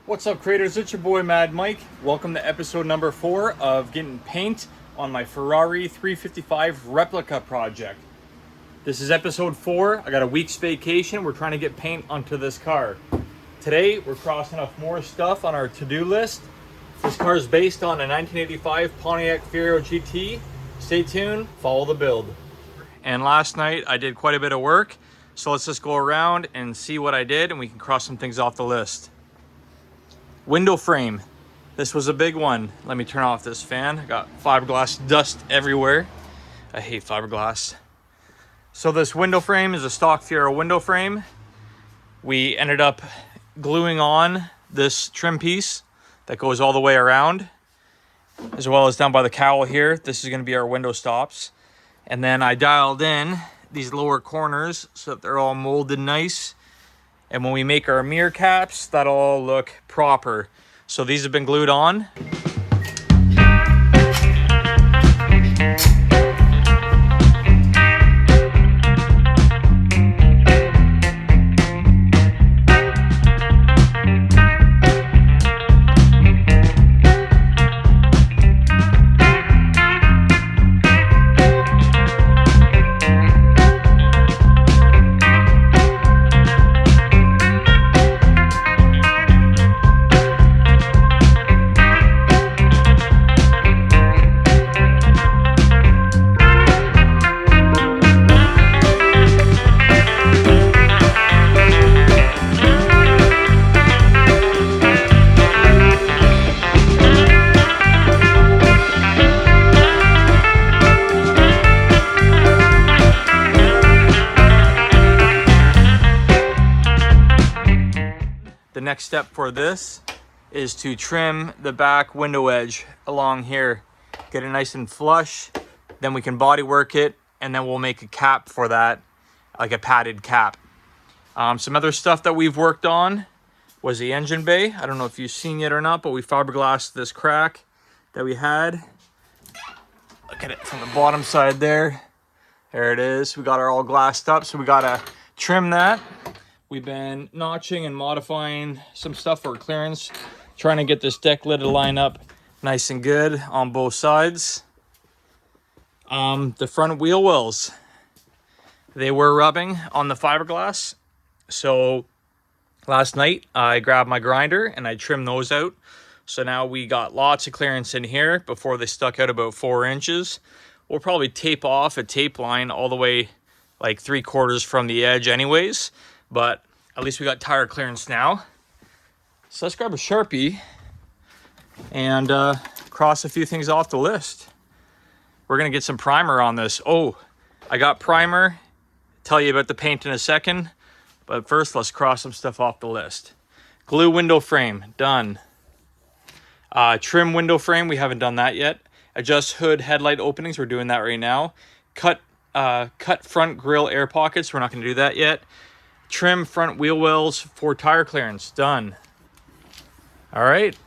What's up, creators? It's your boy Mad Mike. Welcome to episode number 4 of getting paint on my Ferrari 355 Replica project. This is episode 4. I got a week's vacation. We're trying to get paint onto this car. Today, we're crossing off more stuff on our to-do list. This car is based on a 1985 Pontiac Fiero GT. Stay tuned, follow the build. And last night, I did quite a bit of work. So let's just go around and see what I did, and we can cross some things off the list. Window frame. This was a big one. Let me turn off this fan. I got fiberglass dust everywhere. I hate fiberglass. So this window frame is a stock Fiero window frame. We ended up gluing on this trim piece that goes all the way around, as well as down by the cowl here. This is going to be our window stops. And then I dialed in these lower corners so that they're all molded nice. And when we make our mirror caps, that'll all look proper. So these have been glued on. The next step for this is to trim the back window edge along here, get it nice and flush, then we can body work it, and then we'll make a cap for that, like a padded cap. Some other stuff that we've worked on was the engine bay. I don't know if you've seen it or not, but we fiberglassed this crack that we had. Look at it from the bottom side there. There it is. We got our all glassed up, so we gotta trim that. We've been notching and modifying some stuff for clearance, trying to get this deck lid to line up nice and good on both sides. The front wheel wells, they were rubbing on the fiberglass. So last night I grabbed my grinder and I trimmed those out. So now we got lots of clearance in here. Before they stuck out about 4 inches. We'll probably tape off a tape line all the way like 3/4 from the edge anyways. But at least we got tire clearance now. So let's grab a Sharpie and cross a few things off the list. We're gonna get some primer on this. Oh, I got primer. Tell you about the paint in a second. But first, let's cross some stuff off the list. Glue window frame, done. Trim window frame, we haven't done that yet. Adjust hood headlight openings, we're doing that right now. Cut front grille air pockets, we're not gonna do that yet. Trim front wheel wells for tire clearance, done. All right,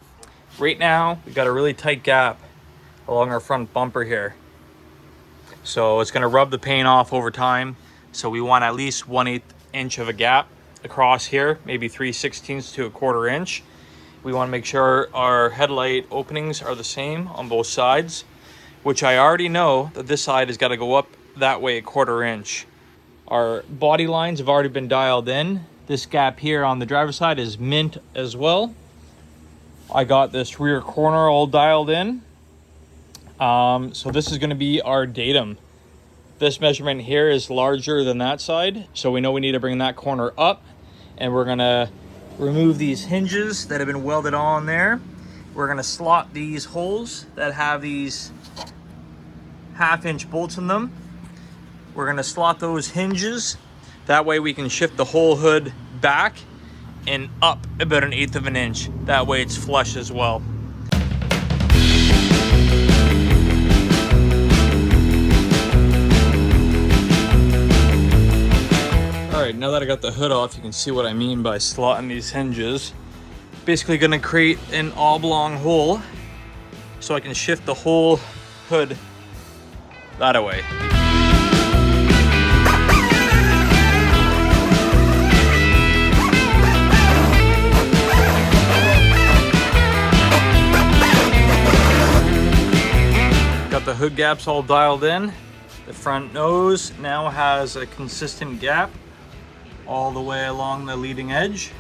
right now we got a really tight gap along our front bumper here. So it's gonna rub the paint off over time. So we want at least 1/8 inch of a gap across here, maybe 3/16 to 1/4 inch. We wanna make sure our headlight openings are the same on both sides, which I already know that this side has gotta go up that way 1/4 inch. Our body lines have already been dialed in. This gap here on the driver's side is mint as well. I got this rear corner all dialed in. So this is gonna be our datum. This measurement here is larger than that side, so we know we need to bring that corner up, and we're gonna remove these hinges that have been welded on there. We're gonna slot these holes that have these 1/2 inch bolts in them. We're gonna slot those hinges. That way we can shift the whole hood back and up about 1/8 of an inch. That way it's flush as well. All right, now that I got the hood off, you can see what I mean by slotting these hinges. Basically gonna create an oblong hole so I can shift the whole hood that way. the hood gaps all dialed in. The front nose now has a consistent gap all the way along the leading edge.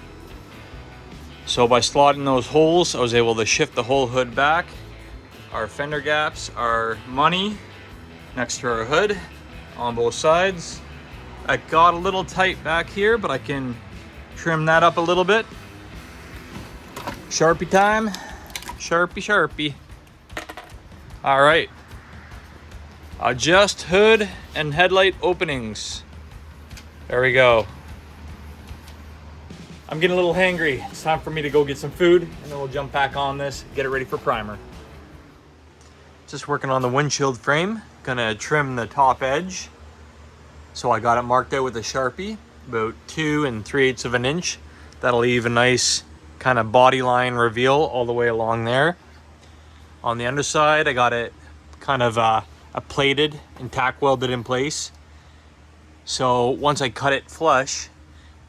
So by slotting those holes, I was able to shift the whole hood back. Our fender gaps are money next to our hood on both sides. I got a little tight back here, but I can trim that up a little bit. Sharpie time. Sharpie, Sharpie. All right. Adjust hood and headlight openings. There we go. I'm getting a little hangry. It's time for me to go get some food, and then we'll jump back on this, get it ready for primer. Just working on the windshield frame. Gonna trim the top edge. So I got it marked out with a Sharpie, about 2 3/8 of an inch. That'll leave a nice kind of body line reveal all the way along there. On the underside, I got it kind of a plated and tack welded in place. So once I cut it flush,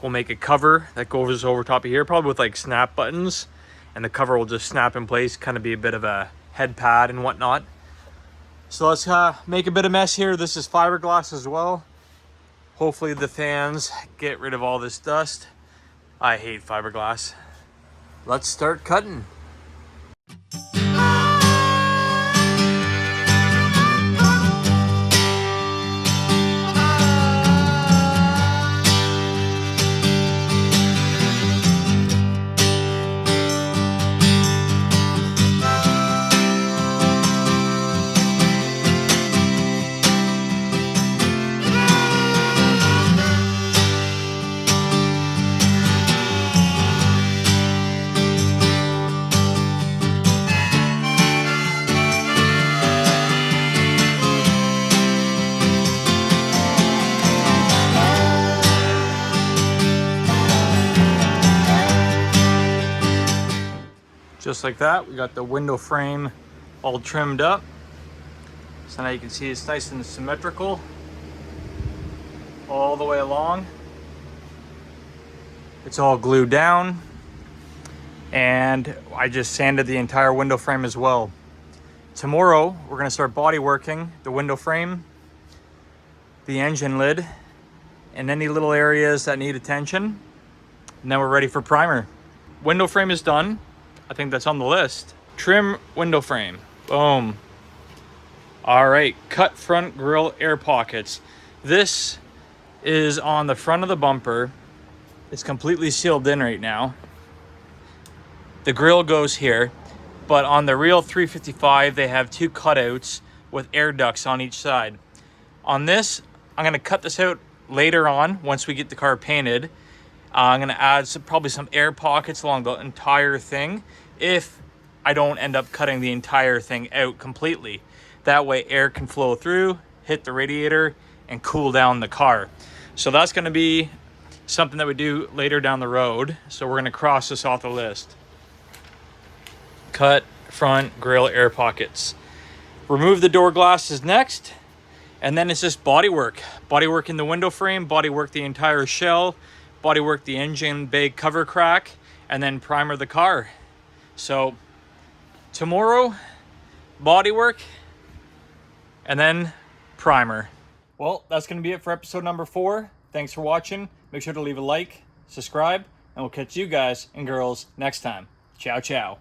we'll make a cover that goes over top of here, probably with like snap buttons, and the cover will just snap in place, kind of be a bit of a head pad and whatnot. So let's make a bit of mess here. This is fiberglass as well. Hopefully the fans get rid of all this dust. I hate fiberglass. Let's start cutting. Just like that, we got the window frame all trimmed up. So now you can see it's nice and symmetrical all the way along. It's all glued down, and I just sanded the entire window frame as well. Tomorrow, we're gonna start body working the window frame, the engine lid, and any little areas that need attention. And then we're ready for primer. Window frame is done. I think that's on the list. Trim window frame. Boom. All right, cut front grille air pockets. This is on the front of the bumper. It's completely sealed in right now. The grille goes here, but on the real 355, they have 2 cutouts with air ducts on each side. On this, I'm gonna cut this out later on once we get the car painted. I'm gonna add probably some air pockets along the entire thing if I don't end up cutting the entire thing out completely. That way air can flow through, hit the radiator, and cool down the car. So that's gonna be something that we do later down the road. So we're gonna cross this off the list. Cut front grille air pockets. Remove the door glasses next, and then it's just body work. Body work in the window frame, body work the entire shell, body work the engine bay cover crack, and then primer the car. So tomorrow, body work, and then primer. Well, that's gonna be it for episode number 4. Thanks for watching. Make sure to leave a like, subscribe, and we'll catch you guys and girls next time. Ciao, ciao.